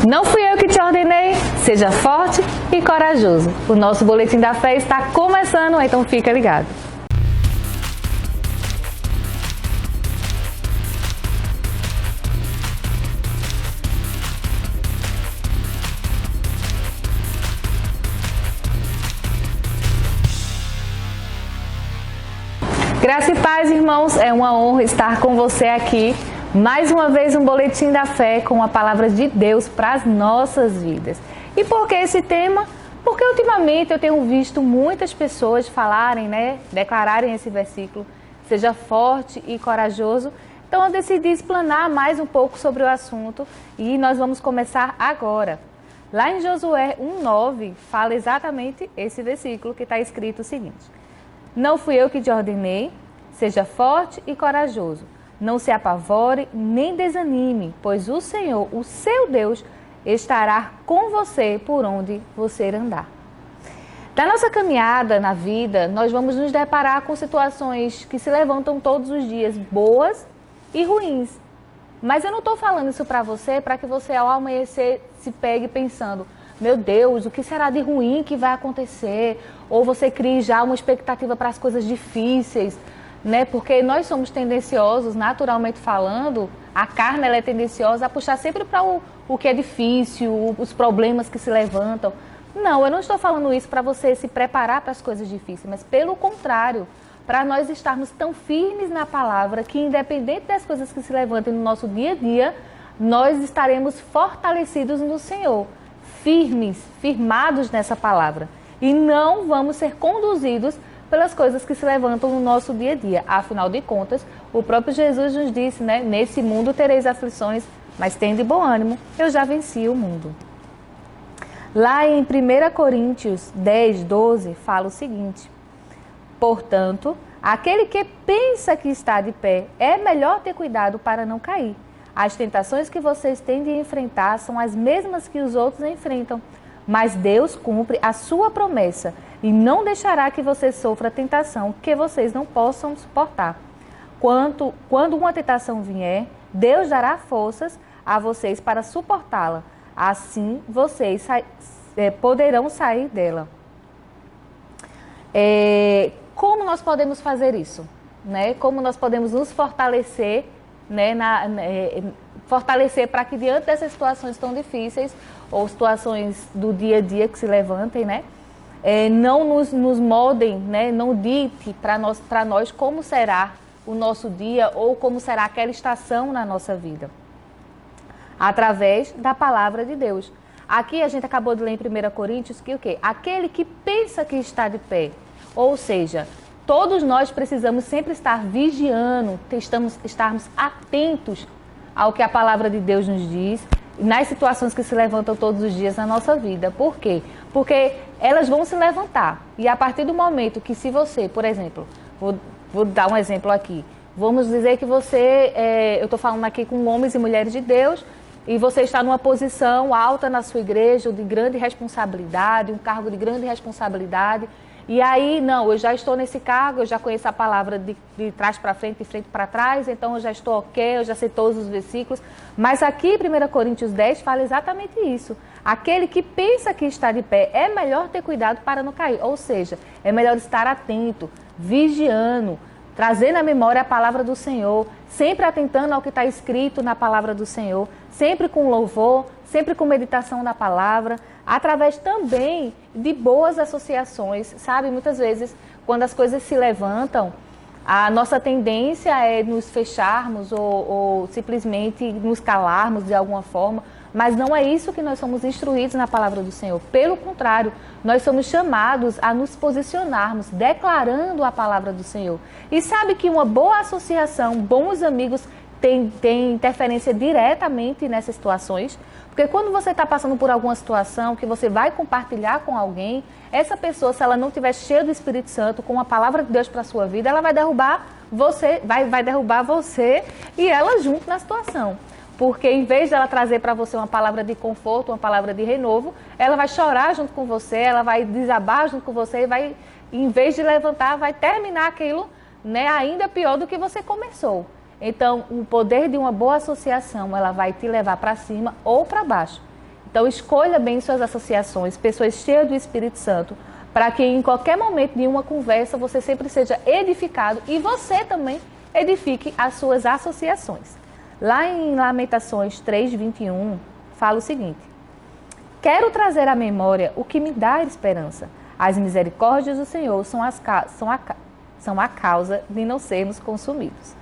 Não fui eu que te ordenei, seja forte e corajoso. O nosso Boletim da Fé está começando, então fica ligado. Graça e paz, irmãos, é uma honra estar com você aqui. Mais uma vez um Boletim da Fé com a palavra de Deus para as nossas vidas. E por que esse tema? Porque ultimamente eu tenho visto muitas pessoas falarem, declararem esse versículo, seja forte e corajoso. Então eu decidi explanar mais um pouco sobre o assunto e nós vamos começar agora. Lá em Josué 1:9 fala exatamente esse versículo que está escrito o seguinte: Não fui eu que te ordenei, seja forte e corajoso. Não se apavore nem desanime, pois o Senhor, o seu Deus, estará com você por onde você andar. Na nossa caminhada na vida, nós vamos nos deparar com situações que se levantam todos os dias, boas e ruins. Mas eu não estou falando isso para que você ao amanhecer se pegue pensando: meu Deus, o que será de ruim que vai acontecer? Ou você crie já uma expectativa para as coisas difíceis, Porque nós somos tendenciosos, naturalmente falando, a carne ela é tendenciosa a puxar sempre para o que é difícil, os problemas que se levantam. Não, eu não estou falando isso para você se preparar para as coisas difíceis, mas pelo contrário, para nós estarmos tão firmes na palavra que, independente das coisas que se levantem no nosso dia a dia, nós estaremos fortalecidos no Senhor, firmados nessa palavra. E não vamos ser conduzidos pelas coisas que se levantam no nosso dia a dia. Afinal de contas, o próprio Jesus nos disse, Nesse mundo tereis aflições, mas tende bom ânimo, eu já venci o mundo. Lá em 1 Coríntios 10:12 fala o seguinte: Portanto, aquele que pensa que está de pé, é melhor ter cuidado para não cair. As tentações que vocês têm de enfrentar são as mesmas que os outros enfrentam, mas Deus cumpre a sua promessa e não deixará que você sofra tentação que vocês não possam suportar. Quando uma tentação vier, Deus dará forças a vocês para suportá-la. Assim, vocês poderão sair dela. Como nós podemos fazer isso? Como nós podemos nos fortalecer, fortalecer para que diante dessas situações tão difíceis ou situações do dia a dia que se levantem, não nos moldem, não dite para nós como será o nosso dia ou como será aquela estação na nossa vida. Através da palavra de Deus. Aqui a gente acabou de ler em 1 Coríntios que o quê? Aquele que pensa que está de pé. Ou seja, todos nós precisamos sempre estar vigiando, estarmos atentos ao que a palavra de Deus nos diz, nas situações que se levantam todos os dias na nossa vida. Por quê? Porque elas vão se levantar. E a partir do momento que se você, por exemplo, vou dar um exemplo aqui. Vamos dizer que você, eu estou falando aqui com homens e mulheres de Deus, e você está numa posição alta na sua igreja, de grande responsabilidade, um cargo de grande responsabilidade. E aí, eu já estou nesse cargo, eu já conheço a palavra de trás para frente, de frente para trás, então eu já estou ok, eu já sei todos os versículos. Mas aqui, 1 Coríntios 10, fala exatamente isso. Aquele que pensa que está de pé, é melhor ter cuidado para não cair. Ou seja, é melhor estar atento, vigiando, trazer na memória a palavra do Senhor, sempre atentando ao que está escrito na palavra do Senhor, sempre com louvor, sempre com meditação na palavra, através também de boas associações, sabe? Muitas vezes, quando as coisas se levantam, a nossa tendência é nos fecharmos ou simplesmente nos calarmos de alguma forma, mas não é isso que nós somos instruídos na palavra do Senhor. Pelo contrário, nós somos chamados a nos posicionarmos, declarando a palavra do Senhor. E sabe que uma boa associação, bons amigos, tem interferência diretamente nessas situações? Porque quando você está passando por alguma situação que você vai compartilhar com alguém, essa pessoa, se ela não estiver cheia do Espírito Santo, com a palavra de Deus para a sua vida, ela vai derrubar você, vai derrubar você e ela junto na situação. Porque em vez dela trazer para você uma palavra de conforto, uma palavra de renovo, ela vai chorar junto com você, ela vai desabar junto com você e vai, em vez de levantar, vai terminar aquilo, ainda pior do que você começou. Então, o poder de uma boa associação, ela vai te levar para cima ou para baixo. Então, escolha bem suas associações, pessoas cheias do Espírito Santo, para que em qualquer momento de uma conversa você sempre seja edificado e você também edifique as suas associações. Lá em Lamentações 3:21, fala o seguinte: quero trazer à memória o que me dá esperança. As misericórdias do Senhor são a causa de não sermos consumidos.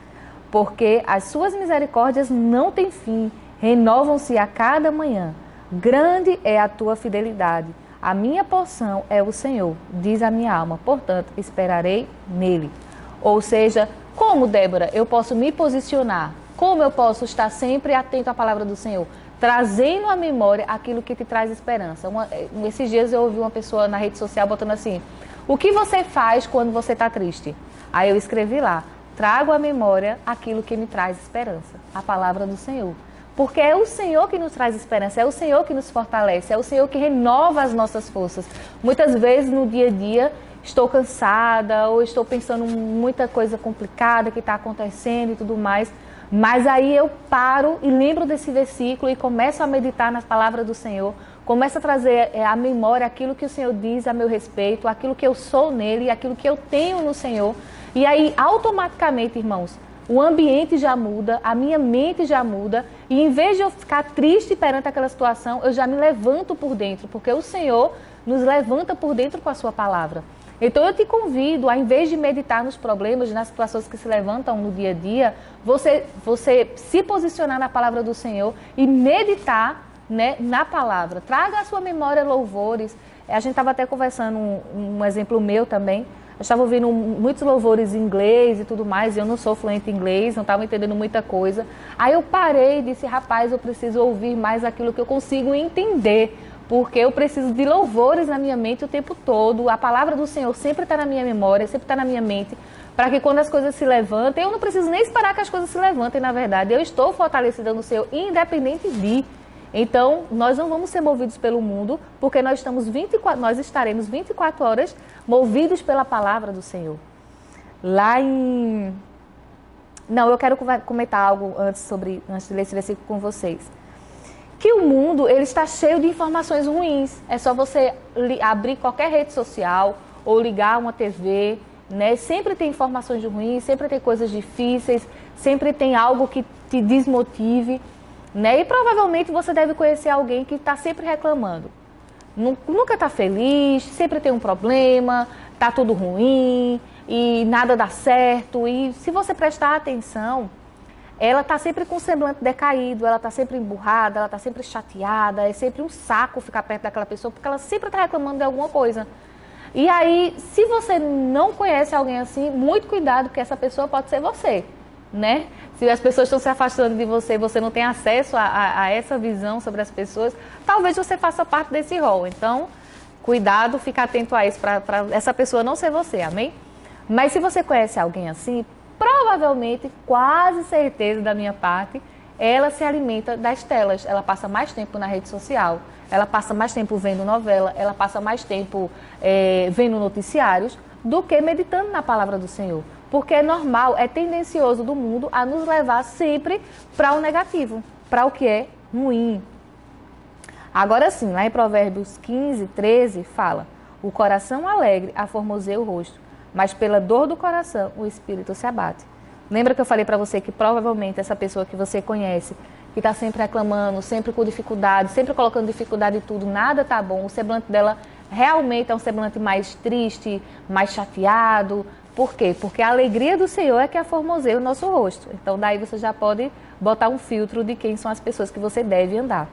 Porque as suas misericórdias não têm fim, renovam-se a cada manhã. Grande é a tua fidelidade. A minha porção é o Senhor, diz a minha alma, portanto, esperarei nele. Ou seja, como, Débora, eu posso me posicionar? Como eu posso estar sempre atento à palavra do Senhor? Trazendo à memória aquilo que te traz esperança. Esses dias eu ouvi uma pessoa na rede social botando assim: o que você faz quando você está triste? Aí eu escrevi lá: trago à memória aquilo que me traz esperança, a palavra do Senhor. Porque é o Senhor que nos traz esperança, é o Senhor que nos fortalece, é o Senhor que renova as nossas forças. Muitas vezes no dia a dia estou cansada ou estou pensando muita coisa complicada que está acontecendo e tudo mais. Mas aí eu paro e lembro desse versículo e começo a meditar nas palavras do Senhor, começo a trazer à memória aquilo que o Senhor diz a meu respeito, aquilo que eu sou nele, aquilo que eu tenho no Senhor. E aí, automaticamente, irmãos, o ambiente já muda, a minha mente já muda, e em vez de eu ficar triste perante aquela situação, eu já me levanto por dentro, porque o Senhor nos levanta por dentro com a sua palavra. Então eu te convido, ao invés de meditar nos problemas, nas situações que se levantam no dia a dia, você se posicionar na palavra do Senhor e meditar, né, na palavra. Traga à sua memória louvores. A gente estava até conversando, um exemplo meu também. Eu estava ouvindo muitos louvores em inglês e tudo mais, e eu não sou fluente em inglês, não estava entendendo muita coisa. Aí eu parei e disse: rapaz, eu preciso ouvir mais aquilo que eu consigo entender, porque eu preciso de louvores na minha mente o tempo todo. A palavra do Senhor sempre está na minha memória, sempre está na minha mente, para que quando as coisas se levantem, eu não preciso nem esperar que as coisas se levantem, na verdade. Eu estou fortalecida no Senhor, independente de... Então, nós não vamos ser movidos pelo mundo, porque nós estaremos 24 horas movidos pela palavra do Senhor. Eu quero comentar algo antes de ler esse versículo com vocês. Que o mundo, ele está cheio de informações ruins. É só você abrir qualquer rede social ou ligar uma TV, né? Sempre tem informações ruins, sempre tem coisas difíceis, sempre tem algo que te desmotive, né? E provavelmente você deve conhecer alguém que está sempre reclamando. Nunca está feliz, sempre tem um problema, está tudo ruim e nada dá certo. E se você prestar atenção, ela está sempre com o semblante decaído, ela está sempre emburrada, ela está sempre chateada, é sempre um saco ficar perto daquela pessoa, porque ela sempre está reclamando de alguma coisa. E aí, se você não conhece alguém assim, muito cuidado, porque essa pessoa pode ser você, né? Se as pessoas estão se afastando de você e você não tem acesso a essa visão sobre as pessoas, talvez você faça parte desse rol. Então, cuidado, fica atento a isso, para essa pessoa não ser você, amém? Mas se você conhece alguém assim, provavelmente, quase certeza da minha parte, ela se alimenta das telas. Ela passa mais tempo na rede social, ela passa mais tempo vendo novela, ela passa mais tempo vendo noticiários do que meditando na palavra do Senhor. Porque é normal, é tendencioso do mundo a nos levar sempre para o negativo, para o que é ruim. Agora sim, lá em Provérbios 15:13 fala: o coração alegre aformoseia o rosto, mas pela dor do coração o espírito se abate. Lembra que eu falei para você que provavelmente essa pessoa que você conhece, que está sempre reclamando, sempre com dificuldade, sempre colocando dificuldade em tudo, nada tá bom, o semblante dela realmente é um semblante mais triste, mais chateado. Por quê? Porque a alegria do Senhor é que aformoseia o nosso rosto. Então daí você já pode botar um filtro de quem são as pessoas que você deve andar.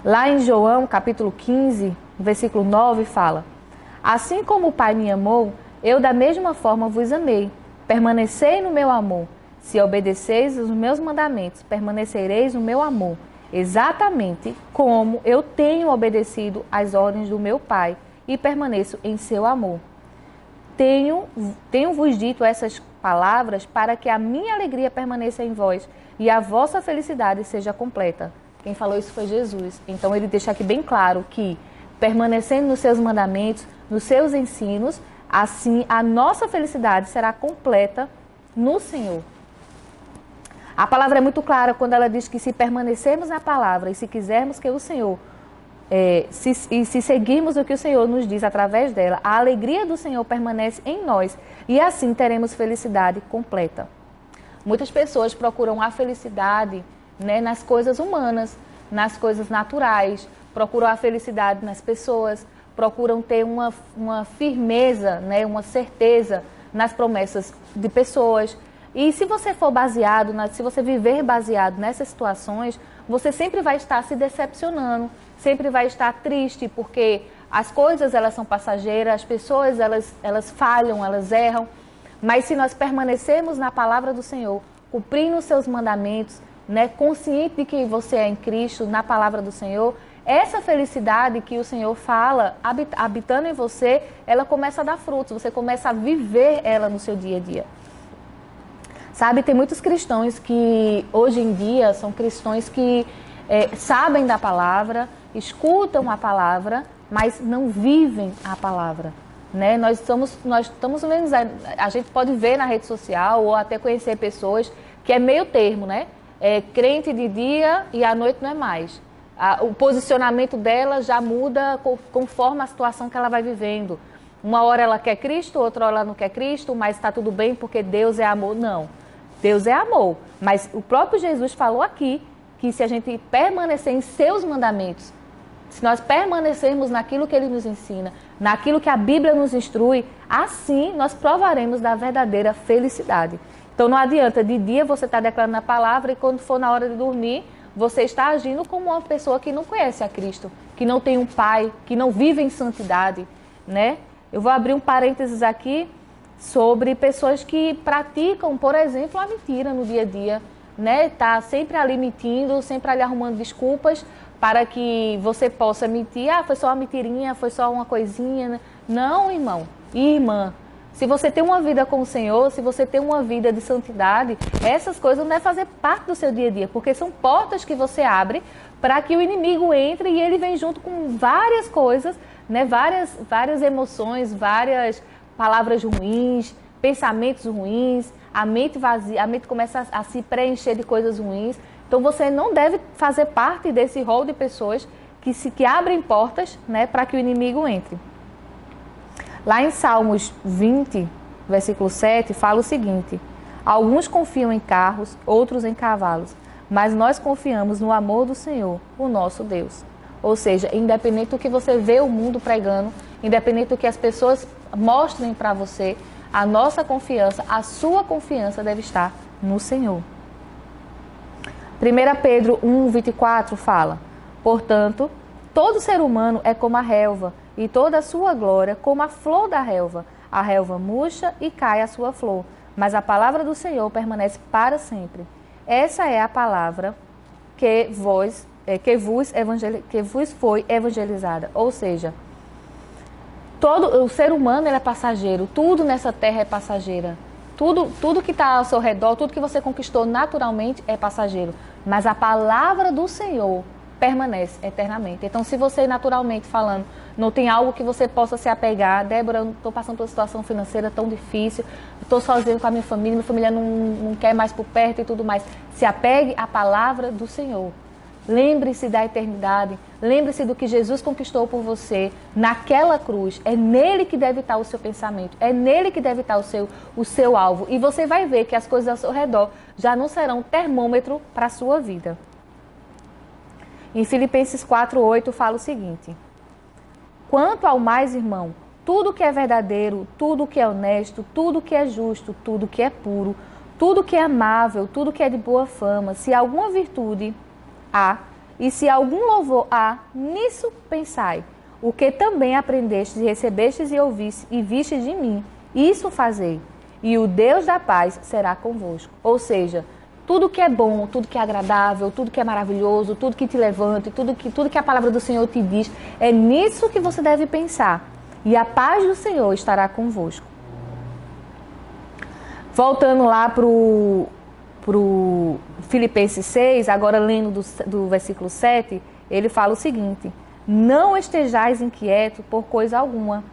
Lá em João, capítulo 15, versículo 9, fala: assim como o Pai me amou, eu da mesma forma vos amei. Permanecei no meu amor. Se obedeceis os meus mandamentos, permanecereis no meu amor. Exatamente como eu tenho obedecido às ordens do meu Pai e permaneço em seu amor. Tenho-vos dito essas palavras para que a minha alegria permaneça em vós e a vossa felicidade seja completa. Quem falou isso foi Jesus. Então ele deixa aqui bem claro que, permanecendo nos seus mandamentos, nos seus ensinos, assim a nossa felicidade será completa no Senhor. A palavra é muito clara quando ela diz que se permanecermos na palavra e se quisermos que o Senhor, se seguirmos o que o Senhor nos diz através dela, a alegria do Senhor permanece em nós e assim teremos felicidade completa. Muitas pessoas procuram a felicidade, né, nas coisas humanas, nas coisas naturais, procuram a felicidade nas pessoas, procuram ter uma firmeza, né, uma certeza nas promessas de pessoas. E se você for baseado, se você viver baseado nessas situações, você sempre vai estar se decepcionando, sempre vai estar triste, porque as coisas elas são passageiras, as pessoas elas falham, elas erram. Mas se nós permanecermos na palavra do Senhor, cumprindo os seus mandamentos, né, consciente de que você é em Cristo, na palavra do Senhor, essa felicidade que o Senhor fala, habitando em você, ela começa a dar frutos, você começa a viver ela no seu dia a dia. Sabe, tem muitos cristãos que hoje em dia são cristãos que sabem da palavra, escutam a palavra, mas não vivem a palavra. Né? Nós estamos vendo, a gente pode ver na rede social ou até conhecer pessoas que é meio termo, né? É crente de dia e à noite não é mais. O posicionamento dela já muda conforme a situação que ela vai vivendo. Uma hora ela quer Cristo, outra hora ela não quer Cristo, mas está tudo bem porque Deus é amor. Não. Deus é amor, mas o próprio Jesus falou aqui que se a gente permanecer em seus mandamentos, se nós permanecermos naquilo que Ele nos ensina, naquilo que a Bíblia nos instrui, assim nós provaremos da verdadeira felicidade. Então não adianta de dia você estar declarando a palavra e quando for na hora de dormir, você está agindo como uma pessoa que não conhece a Cristo, que não tem um pai, que não vive em santidade, né? Eu vou abrir um parênteses aqui sobre pessoas que praticam, por exemplo, a mentira no dia a dia, né? Tá sempre ali mentindo, sempre ali arrumando desculpas para que você possa mentir. Ah, foi só uma mentirinha, foi só uma coisinha. Né? Não, irmão e irmã. Se você tem uma vida com o Senhor, se você tem uma vida de santidade, essas coisas não devem fazer parte do seu dia a dia, porque são portas que você abre para que o inimigo entre e ele vem junto com várias coisas, né? Várias emoções, várias palavras ruins, pensamentos ruins, a mente vazia, a mente começa a se preencher de coisas ruins. Então você não deve fazer parte desse rol de pessoas que abrem portas, né, para que o inimigo entre. Lá em Salmos 20, versículo 7, fala o seguinte: alguns confiam em carros, outros em cavalos, mas nós confiamos no amor do Senhor, o nosso Deus. Ou seja, independente do que você vê o mundo pregando, independente do que as pessoas mostrem para você, a nossa confiança, a sua confiança deve estar no Senhor. 1 Pedro 1:24 fala: portanto, todo ser humano é como a relva, e toda a sua glória como a flor da relva. A relva murcha e cai a sua flor, mas a palavra do Senhor permanece para sempre. Essa é a palavra que vos foi evangelizada. Ou seja, todo o ser humano ele é passageiro, tudo nessa terra é passageira. Tudo que está ao seu redor, tudo que você conquistou naturalmente é passageiro. Mas a palavra do Senhor permanece eternamente. Então, se você naturalmente falando, não tem algo que você possa se apegar, Débora, eu estou passando por uma situação financeira tão difícil, estou sozinho com a minha família não quer mais por perto e tudo mais. Se apegue à palavra do Senhor. Lembre-se da eternidade, lembre-se do que Jesus conquistou por você naquela cruz. É nele que deve estar o seu pensamento, é nele que deve estar o seu alvo. E você vai ver que as coisas ao seu redor já não serão termômetro para a sua vida. Em Filipenses 4:8 fala o seguinte: quanto ao mais, irmão, tudo que é verdadeiro, tudo que é honesto, tudo que é justo, tudo que é puro, tudo que é amável, tudo que é de boa fama, se alguma virtude há, e se algum louvor há, nisso pensai. O que também aprendestes e recebestes e ouvistes e vistes de mim, isso fazei, e o Deus da paz será convosco. Ou seja, tudo que é bom, tudo que é agradável, tudo que é maravilhoso, tudo que te levante, tudo que a palavra do Senhor te diz, é nisso que você deve pensar. E a paz do Senhor estará convosco. Voltando lá para o Filipenses 6, agora lendo do versículo 7, ele fala o seguinte: não estejais inquietos por coisa alguma,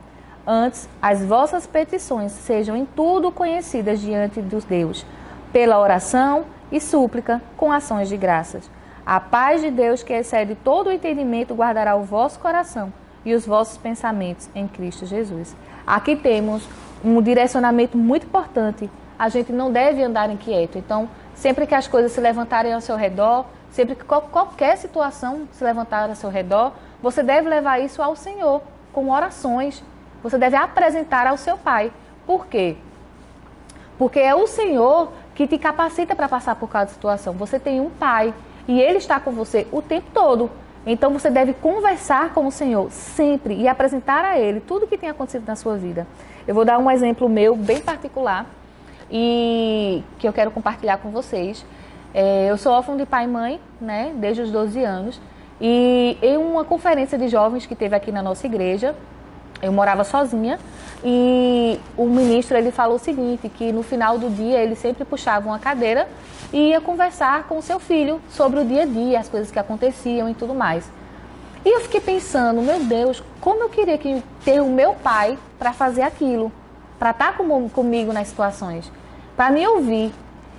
antes as vossas petições sejam em tudo conhecidas diante dos Deus, pela oração e súplica com ações de graças. A paz de Deus, que excede todo o entendimento, guardará o vosso coração e os vossos pensamentos em Cristo Jesus. Aqui temos um direcionamento muito importante. A gente não deve andar inquieto. Então, sempre que as coisas se levantarem ao seu redor, sempre que qualquer situação se levantar ao seu redor, você deve levar isso ao Senhor, com orações. Você deve apresentar ao seu Pai. Por quê? Porque é o Senhor que te capacita para passar por cada situação. Você tem um Pai e Ele está com você o tempo todo. Então você deve conversar com o Senhor sempre e apresentar a Ele tudo o que tem acontecido na sua vida. Eu vou dar um exemplo meu bem particular e que eu quero compartilhar com vocês. Eu sou órfã de pai e mãe, né, desde os 12 anos. E em uma conferência de jovens que teve aqui na nossa igreja, eu morava sozinha e o ministro ele falou o seguinte, que no final do dia ele sempre puxava uma cadeira e ia conversar com o seu filho sobre o dia a dia, as coisas que aconteciam e tudo mais. E eu fiquei pensando, meu Deus, como eu queria ter o meu pai para fazer aquilo, para estar comigo nas situações, para me ouvir,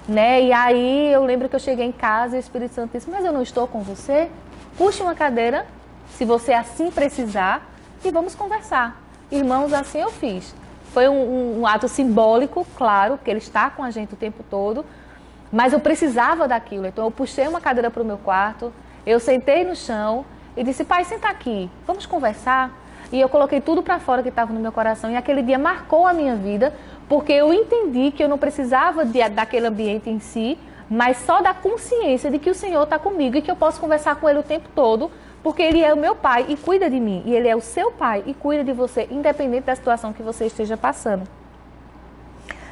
né? E aí eu lembro que eu cheguei em casa e o Espírito Santo disse, mas eu não estou com você? Puxe uma cadeira, se você assim precisar, e vamos conversar. Irmãos, assim eu fiz. Foi um ato simbólico, claro, que ele está com a gente o tempo todo, mas eu precisava daquilo. Então eu puxei uma cadeira para o meu quarto, eu sentei no chão e disse, pai, senta aqui, vamos conversar. E eu coloquei tudo para fora que estava no meu coração. E aquele dia marcou a minha vida, porque eu entendi que eu não precisava daquele ambiente em si, mas só da consciência de que o Senhor está comigo e que eu posso conversar com Ele o tempo todo, porque Ele é o meu Pai e cuida de mim. E Ele é o seu Pai e cuida de você, independente da situação que você esteja passando.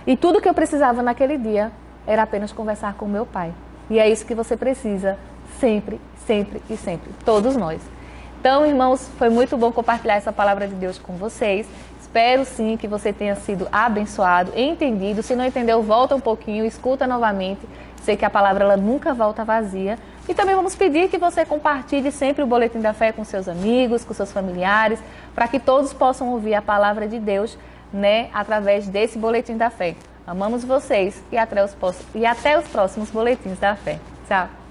E tudo que eu precisava naquele dia era apenas conversar com o meu Pai. E é isso que você precisa sempre, sempre e sempre. Todos nós. Então, irmãos, foi muito bom compartilhar essa palavra de Deus com vocês. Espero sim que você tenha sido abençoado, entendido. Se não entendeu, volta um pouquinho, escuta novamente. Sei que a palavra ela nunca volta vazia. E também vamos pedir que você compartilhe sempre o Boletim da Fé com seus amigos, com seus familiares, para que todos possam ouvir a palavra de Deus, né, através desse Boletim da Fé. Amamos vocês e até os próximos Boletins da Fé. Tchau!